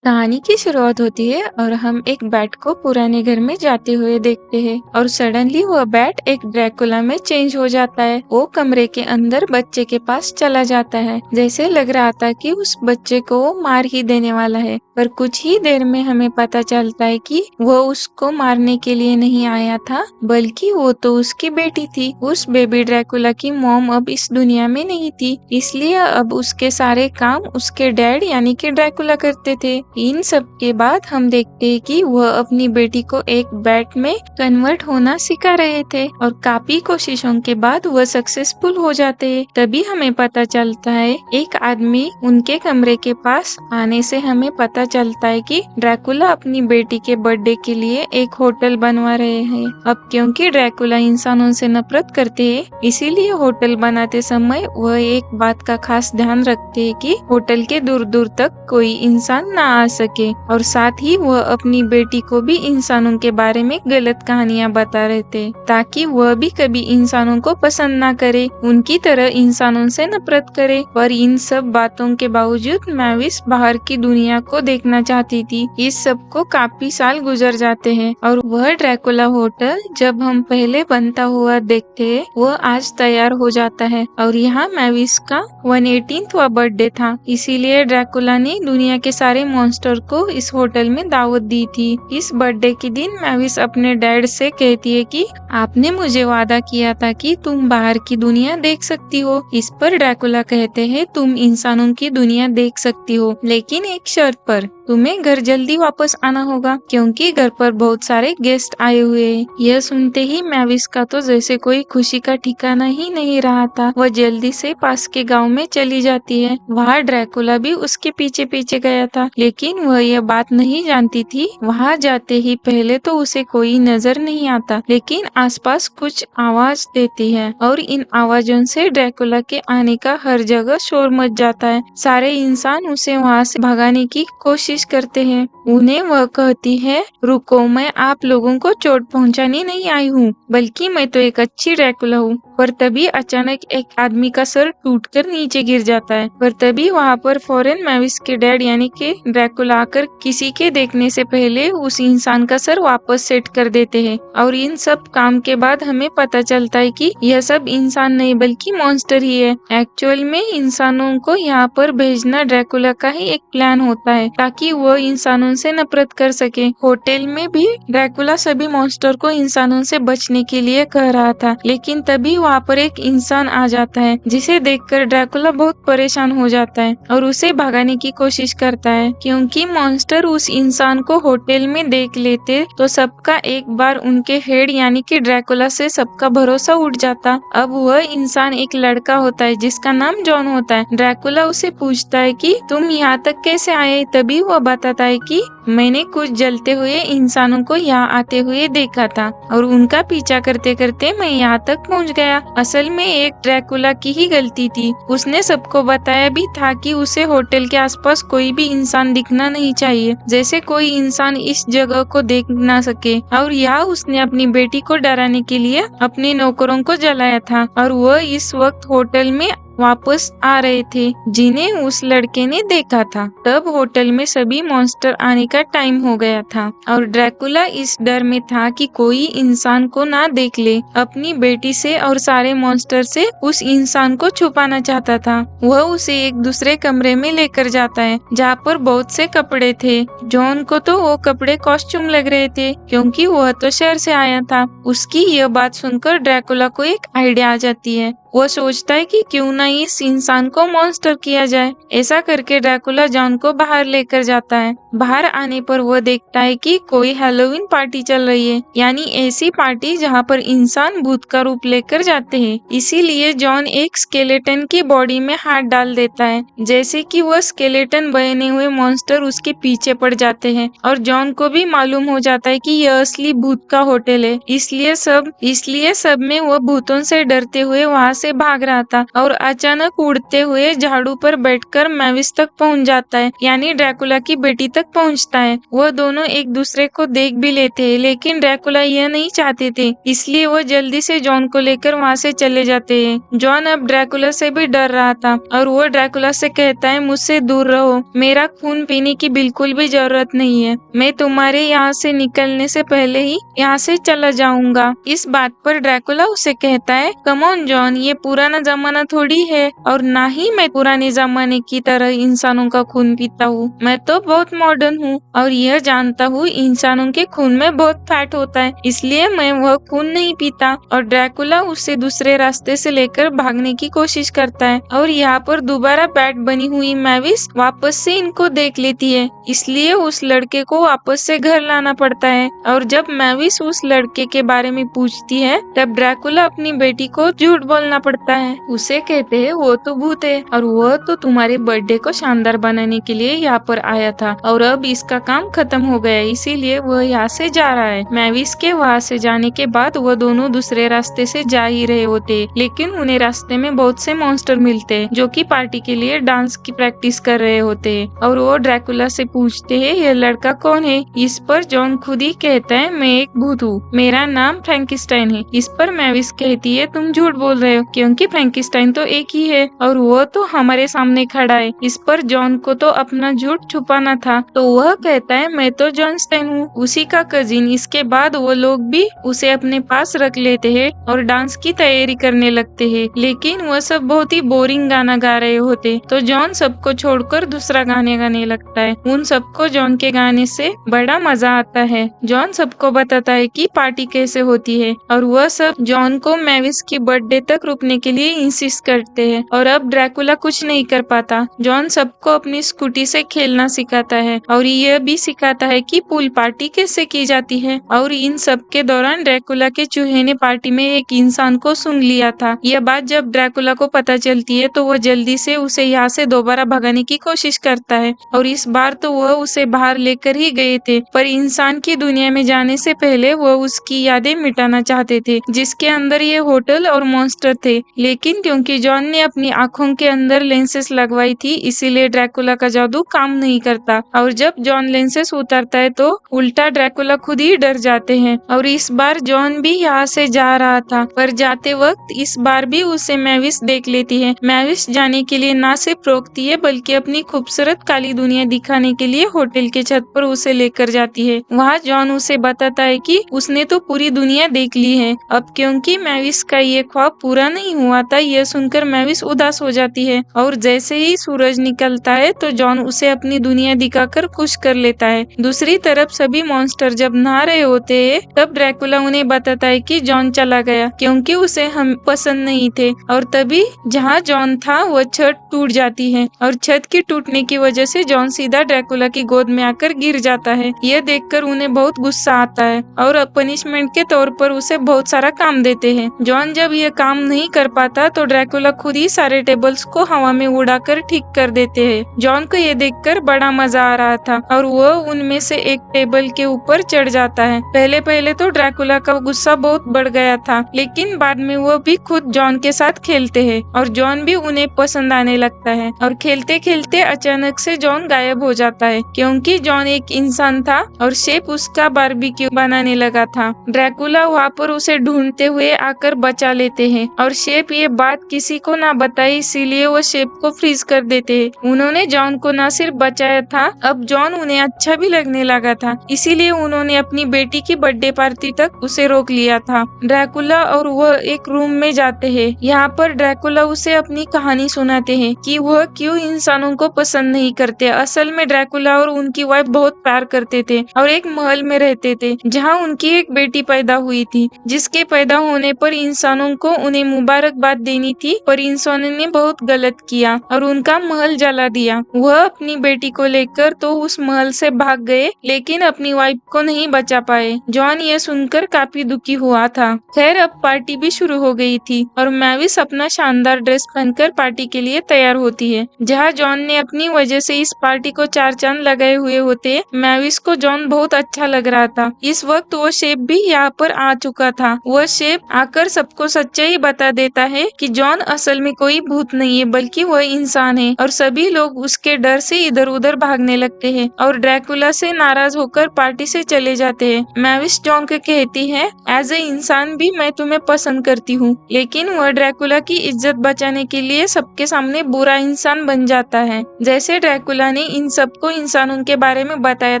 कहानी की शुरुआत होती है और हम एक बैट को पुराने घर में जाते हुए देखते हैं और सडनली वह बैट एक ड्रैकुला में चेंज हो जाता है। वो कमरे के अंदर बच्चे के पास चला जाता है, जैसे लग रहा था कि उस बच्चे को वो मार ही देने वाला है। पर कुछ ही देर में हमें पता चलता है कि वो उसको मारने के लिए नहीं आया था, बल्कि वो तो उसकी बेटी थी। उस बेबी ड्रैकुला की मॉम अब इस दुनिया में नहीं थी, इसलिए अब उसके सारे काम उसके डैड यानी कि ड्रैकुला करते थे। इन सब के बाद हम देखते हैं कि वह अपनी बेटी को एक बैट में कन्वर्ट होना सिखा रहे थे और काफी कोशिशों के बाद वह सक्सेसफुल हो जाते हैं। तभी हमें पता चलता है एक आदमी उनके कमरे के पास आने से हमें पता चलता है कि ड्रैकुला अपनी बेटी के बर्थडे के लिए एक होटल बनवा रहे हैं। अब क्योंकि ड्रैकुला इंसानों से नफरत करते हैं, इसीलिए होटल बनाते समय वह एक बात का खास ध्यान रखते हैं कि होटल के दूर दूर तक कोई इंसान ना आ सके और साथ ही वह अपनी बेटी को भी इंसानों के बारे में गलत कहानियां बता रहे थे, ताकि वह भी कभी इंसानों को पसंद ना करे, उनकी तरह इंसानों से नफरत करे। पर इन सब बातों के बावजूद मैविस बाहर की दुनिया को देखना चाहती थी। इस सब को काफी साल गुजर जाते हैं और वह ड्रैकुला होटल जब हम पहले बनता हुआ देखते हैं, वह आज तैयार हो जाता है और यहाँ मैविस का 118वां बर्थडे था। इसीलिए ड्रैकुला ने दुनिया के सारे मॉन्स्टर को इस होटल में दावत दी थी। इस बर्थडे के दिन मैविस अपने डैड से कहती है कि आपने मुझे वादा किया था कि तुम बाहर की दुनिया देख सकती हो। इस पर ड्रैकुला कहते हैं तुम इंसानों की दुनिया देख सकती हो, लेकिन एक शर्त पर, तुम्हें घर जल्दी वापस आना होगा क्योंकि घर पर बहुत सारे गेस्ट आए हुए हैं। यह सुनते ही मैविस का तो जैसे कोई खुशी का ठिकाना ही नहीं रहा था। वह जल्दी से पास के गांव में चली जाती है। वहाँ ड्रैकुला भी उसके पीछे पीछे गया था, लेकिन वह यह बात नहीं जानती थी वहाँ जाते ही पहले तो उसे कोई नजर नहीं आता, लेकिन आसपास कुछ आवाज देती है और इन आवाजों से ड्रैकुला के आने का हर जगह शोर मच जाता है। सारे इंसान उसे वहाँ से भगाने की कोशिश करते हैं। उन्हें वह कहती है, रुको, मैं आप लोगों को चोट पहुँचाने नहीं आई हूँ, बल्कि मैं तो एक अच्छी ड्रैकुला हूँ। पर तभी अचानक एक आदमी का सर टूटकर नीचे गिर जाता है। पर तभी वहाँ पर फौरन मैविस के डैड यानी कि ड्रैकुला आकर किसी के देखने से पहले उस इंसान का सर वापस सेट कर देते हैं। और इन सब काम के बाद हमें पता चलता है कि यह सब इंसान नहीं बल्कि मॉन्स्टर ही है। एक्चुअल में इंसानों को यहाँ पर भेजना ड्रैकुला का ही एक प्लान होता है, ताकि वह इंसानों से नफरत कर सके। होटल में भी ड्रैकुला सभी मॉन्स्टर को इंसानों से बचने के लिए कह रहा था, लेकिन तभी वहाँ पर एक इंसान आ जाता है, जिसे देखकर ड्रैकुला बहुत परेशान हो जाता है और उसे भगाने की कोशिश करता है। क्योंकि मॉन्स्टर उस इंसान को होटल में देख लेते तो सबका एक बार उनके हेड यानी कि ड्रैकुला से सबका भरोसा उठ जाता। अब वह इंसान एक लड़का होता है जिसका नाम जॉन होता है। ड्रैकुला उसे पूछता है कि तुम यहाँ तक कैसे आए? तभी वह बताता है कि मैंने कुछ जलते हुए इंसानों को यहाँ आते हुए देखा था और उनका पीछा करते करते मैं यहाँ तक पहुँच गया। असल में एक ड्रैकुला की ही गलती थी। उसने सबको बताया भी था कि उसे होटल के आसपास कोई भी इंसान दिखना नहीं चाहिए, जैसे कोई इंसान इस जगह को देख ना सके। और यहाँ उसने अपनी बेटी को डराने के लिए अपने नौकरों को जलाया था और वह इस वक्त होटल में वापस आ रहे थे जिन्हें उस लड़के ने देखा था। तब होटल में सभी मॉन्स्टर आने का टाइम हो गया था और ड्रैकुला इस डर में था कि कोई इंसान को ना देख ले। अपनी बेटी से और सारे मॉन्स्टर से उस इंसान को छुपाना चाहता था। वह उसे एक दूसरे कमरे में लेकर जाता है जहाँ पर बहुत से कपड़े थे। जॉन को तो वो कपड़े कॉस्ट्यूम लग रहे थे क्योंकि वह तो शहर से आया था। उसकी यह बात सुनकर ड्रैकुला को एक आइडिया आ जाती है। वह सोचता है कि क्यों ना इस इंसान को मॉन्स्टर किया जाए। ऐसा करके ड्रैकुला जॉन को बाहर लेकर जाता है। बाहर आने पर वह देखता है कि कोई हैलोवीन पार्टी चल रही है, यानी ऐसी पार्टी जहां पर इंसान भूत का रूप लेकर जाते हैं। इसीलिए जॉन एक स्केलेटन की बॉडी में हाथ डाल देता है, जैसे कि वह स्केलेटन बने हुए मॉन्स्टर उसके पीछे पड़ जाते हैं और जॉन को भी मालूम हो जाता है कि यह असली भूत का होटल है। इसलिए सब में वह भूतों से डरते हुए वहां से से भाग रहा था और अचानक उड़ते हुए झाड़ू पर बैठकर मैविस तक पहुंच जाता है, यानी ड्रैकुला की बेटी तक पहुंचता है। वह दोनों एक दूसरे को देख भी लेते हैं, लेकिन ड्रैकुला यह नहीं चाहते थे, इसलिए वह जल्दी से जॉन को लेकर वहां से चले जाते हैं। जॉन अब ड्रैकुला से भी डर रहा था और वो ड्रैकुला से कहता है, मुझसे दूर रहो, मेरा खून पीने की बिल्कुल भी जरूरत नहीं है, मैं तुम्हारे यहाँ से निकलने से पहले ही यहाँ से चला जाऊंगा। इस बात पर ड्रैकुला उसे कहता है, कम ऑन जॉन, ये पुराना जमाना थोड़ी है और ना ही मैं पुराने जमाने की तरह इंसानों का खून पीता हूँ। मैं तो बहुत मॉडर्न हूँ और यह जानता हूँ इंसानों के खून में बहुत फैट होता है, इसलिए मैं वह खून नहीं पीता। और ड्रैकुला उसे दूसरे रास्ते से लेकर भागने की कोशिश करता है और यहाँ पर दोबारा बैट बनी हुई मैविस वापस से इनको देख लेती है, इसलिए उस लड़के को वापस से घर लाना पड़ता है। और जब मैविस उस लड़के के बारे में पूछती है तब ड्रैकुला अपनी बेटी को झूठ बोलना पड़ता है। उसे कहते हैं वो तो भूत है और वह तो तुम्हारे बर्थडे को शानदार बनाने के लिए यहाँ पर आया था और अब इसका काम खत्म हो गया, इसीलिए वह यहाँ से जा रहा है। मैविस के वहाँ से जाने के बाद वह दोनों दूसरे रास्ते से जा ही रहे होते, लेकिन उन्हें रास्ते में बहुत से मॉन्स्टर मिलते हैं जो कि पार्टी के लिए डांस की प्रैक्टिस कर रहे होते हैं और वो ड्रैकुला से पूछते हैं यह लड़का कौन है। इस पर जॉन खुद ही कहता है, मैं एक भूत हूँ, मेरा नाम फ्रैंकिस्टाइन है। इस पर मैविस कहती है, तुम झूठ बोल रहे हो क्योंकि फ्रैंकिस्टाइन तो एक ही है और वो तो हमारे सामने खड़ा है। इस पर जॉन को तो अपना झूठ छुपाना था, तो वह कहता है मैं तो जॉन स्टाइन हूँ, उसी का कजिन। इसके बाद वो लोग भी उसे अपने पास रख लेते हैं और डांस की तैयारी करने लगते हैं, लेकिन वह सब बहुत ही बोरिंग गाना गा रहे होते, तो जॉन सबको छोड़कर दूसरा गाने गाने लगता है। उन सबको जॉन के गाने से बड़ा मजा आता है। जॉन सबको बताता है कि पार्टी कैसे होती है और वह सब जॉन को मैविस की बर्थडे तक रुकने के लिए इंसिस्ट करते हैं और अब ड्रैकुला कुछ नहीं कर पाता। जॉन सबको अपनी स्कूटी से खेलना सिखाता है और यह भी सिखाता है कि पूल पार्टी कैसे की जाती है। और इन सब के दौरान ड्रैकुला के चूहे ने पार्टी में एक इंसान को सूंघ लिया था। यह बात जब ड्रैकुला को पता चलती है तो वह जल्दी से उसे यहाँ से दोबारा भगाने की कोशिश करता है और इस बार तो वह उसे बाहर लेकर ही गए थे, पर इंसान की दुनिया में जाने से पहले वह उसकी यादें मिटाना चाहते थे जिसके अंदर ये होटल और मॉन्स्टर थे। लेकिन क्योंकि जॉन ने अपनी आंखों के अंदर लेंसेस लगवाई थी, इसीलिए ड्रैकुला का जादू काम नहीं करता और जब जॉन लेंसेस उतारता है तो उल्टा ड्रैकुला खुद ही डर जाते हैं। और इस बार जॉन भी यहाँ से जा रहा था, पर जाते वक्त इस बार भी उसे मैविस देख लेती है। मैविस जाने के लिए ना सिर्फ रोकती है बल्कि अपनी खूबसूरत काली दुनिया दिखाने के लिए होटल के छत पर उसे लेकर जाती है। वहाँ जॉन उसे बताता है कि उसने तो पूरी दुनिया देख ली है। अब क्योंकि मैविस का ये ख्वाब पूरा नहीं हुआ था, यह सुनकर मैविस उदास हो जाती है और जैसे ही सूरज निकलता है तो जॉन उसे अपनी दुनिया दिखाकर खुश कर लेता है। दूसरी तरफ सभी मॉन्स्टर जब नहा रहे होते हैं तब ड्रैकुला उन्हें बताता है कि जॉन चला गया क्योंकि उसे हम पसंद नहीं थे और तभी जहाँ जॉन था वह छत टूट जाती है और छत के टूटने की वजह से जॉन सीधा ड्रैकुला की गोद में आकर गिर जाता है। यह देखकर उन्हें बहुत गुस्सा आता है और पनिशमेंट के तौर पर उसे बहुत सारा काम देते हैं। जॉन जब यह काम नहीं कर पाता तो ड्रैकुला खुद ही सारे टेबल्स को हवा में उड़ाकर ठीक कर देते हैं। जॉन को यह देखकर बड़ा मजा आ रहा था और वह उनमें से एक टेबल के ऊपर चढ़ जाता है। पहले पहले तो ड्रैकुला का गुस्सा बहुत बढ़ गया था, लेकिन बाद में वह भी खुद जॉन के साथ खेलते हैं और जॉन भी उन्हें पसंद आने लगता है। और खेलते खेलते अचानक से जॉन गायब हो जाता है क्योंकि जॉन एक इंसान था और शेप उसका बारबेक्यू बनाने लगा था। ड्रैकुला वहाँ पर उसे ढूंढते हुए आकर बचा लेते हैं और शेप ये बात किसी को ना बताई, इसीलिए वो शेप को फ्रीज कर देते हैं। उन्होंने जॉन को न सिर्फ बचाया था, अब जॉन उन्हें अच्छा भी लगने लगा था, इसीलिए उन्होंने अपनी बेटी की बर्थडे पार्टी तक उसे रोक लिया था। ड्रैकुला और वह एक रूम में जाते हैं। यहाँ पर ड्रैकुला उसे अपनी कहानी सुनाते हैं कि वह क्यों इंसानों को पसंद नहीं करते। असल में ड्रैकुला और उनकी वाइफ बहुत प्यार करते थे और एक महल में रहते थे जहाँ उनकी एक बेटी पैदा हुई थी, जिसके पैदा होने पर इंसानों को उन्हें मुबारकबाद देनी थी, पर इंसानों ने बहुत गलत किया और उनका महल जला दिया। वह अपनी बेटी को लेकर तो उस महल से भाग गए, लेकिन अपनी वाइफ को नहीं बचा पाए। जॉन यह सुनकर काफी दुखी हुआ था। खैर अब पार्टी भी शुरू हो गई थी और मैविस अपना शानदार ड्रेस पहनकर पार्टी के लिए तैयार होती है। जहाँ जॉन ने अपनी वजह से इस पार्टी को 4 चांद लगाए हुए होते, मैविस को जॉन बहुत अच्छा लग रहा था। इस वक्त वो शेप भी यहाँ पर आ चुका था। वह शेप आकर सबको सच्चाई बता बता देता है कि जॉन असल में कोई भूत नहीं है बल्कि वह इंसान है और सभी लोग उसके डर से इधर उधर भागने लगते हैं और ड्रैकुला से नाराज होकर पार्टी से चले जाते हैं। मैविस जॉन को कहती है, एज ए इंसान भी मैं तुम्हें पसंद करती हूँ, लेकिन वह ड्रैकुला की इज्जत बचाने के लिए सबके सामने बुरा इंसान बन जाता है। जैसे ड्रैकुला ने इन सबको इंसानों के बारे में बताया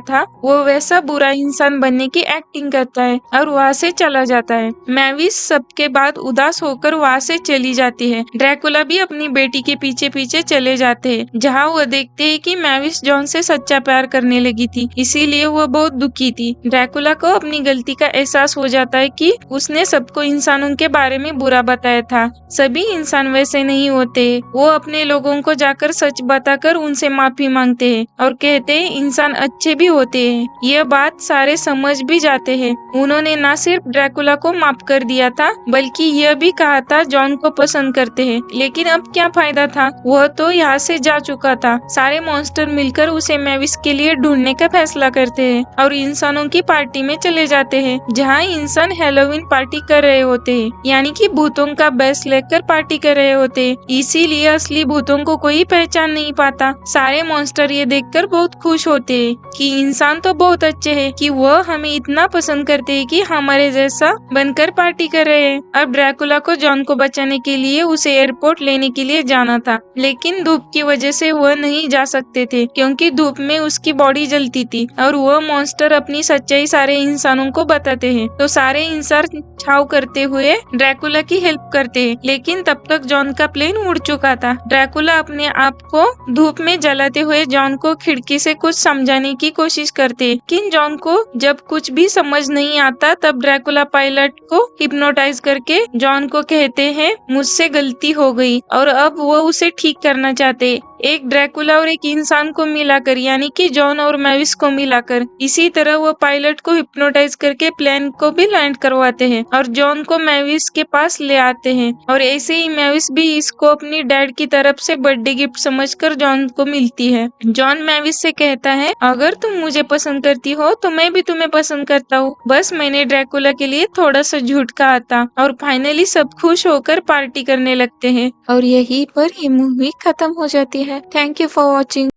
था, वो वैसा बुरा इंसान बनने की एक्टिंग करता है और वहाँ से चला जाता है। मैविस सबके बाद उदास होकर वहाँ से चली जाती है। ड्रैकुला भी अपनी बेटी के पीछे पीछे चले जाते हैं, जहाँ वह देखते हैं कि मैविस जॉन से सच्चा प्यार करने लगी थी, इसीलिए वह बहुत दुखी थी। ड्रैकुला को अपनी गलती का एहसास हो जाता है कि उसने सबको इंसानों के बारे में बुरा बताया था। सभी इंसान वैसे नहीं होते। वो अपने लोगों को जाकर सच बताकर उनसे माफी मांगते हैं और कहते हैं इंसान अच्छे भी होते हैं। यह बात सारे समझ भी जाते हैं। उन्होंने न सिर्फ ड्रैकुला को माफ कर दिया था बल्कि यह भी कहा था जॉन को पसंद करते हैं, लेकिन अब क्या फायदा था, वह तो यहाँ से जा चुका था। सारे मॉन्स्टर मिलकर उसे मैविस के लिए ढूंढने का फैसला करते हैं और इंसानों की पार्टी में चले जाते हैं, जहाँ इंसान हैलोवीन पार्टी कर रहे होते हैं, यानी कि भूतों का बेस लेकर पार्टी कर रहे होते हैं। इसीलिए असली भूतों को कोई पहचान नहीं पाता। सारे मॉन्स्टर ये देखकर बहुत खुश होते हैं कि इंसान तो बहुत अच्छे हैं कि वह हमें इतना पसंद करते हैं कि हमारे जैसा बनकर पार्टी कर रहे हैं। अब ड्रैकुला को जॉन को बचाने के लिए उसे एयरपोर्ट लेने के लिए जाना था, लेकिन धूप की वजह से वह नहीं जा सकते थे क्योंकि धूप में उसकी बॉडी जलती थी और वह मॉन्स्टर अपनी सच्चाई सारे इंसानों को बताते हैं। तो सारे इंसान छाव करते हुए ड्रैकुला की हेल्प करते हैं, लेकिन तब तक जॉन का प्लेन उड़ चुका था। ड्रैकुला अपने आप को धूप में जलाते हुए जॉन को खिड़की से कुछ समझाने की कोशिश करते, लेकिन जॉन को जब कुछ भी समझ नहीं आता तब ड्रैकुला पायलट को हिप्नोटाइज करके जॉन को कहते हैं मुझसे गलती हो गई और अब वो उसे ठीक करना चाहते, एक ड्रैकुला और एक इंसान को मिलाकर, यानी कि जॉन और मैविस को मिलाकर। इसी तरह वो पायलट को हिप्नोटाइज करके प्लेन को भी लैंड करवाते हैं और जॉन को मैविस के पास ले आते हैं और ऐसे ही मैविस भी इसको अपनी डैड की तरफ से बर्थडे गिफ्ट समझकर जॉन को मिलती है। जॉन मैविस से कहता है, अगर तुम मुझे पसंद करती हो तो मैं भी तुम्हें पसंद करता हूँ, बस मैंने ड्रैकुला के लिए थोड़ा सा झूठ कहा था। और फाइनली सब खुश होकर पार्टी करने लगते हैं और यहीं पर ये मूवी खत्म हो जाती है। Thank you for watching.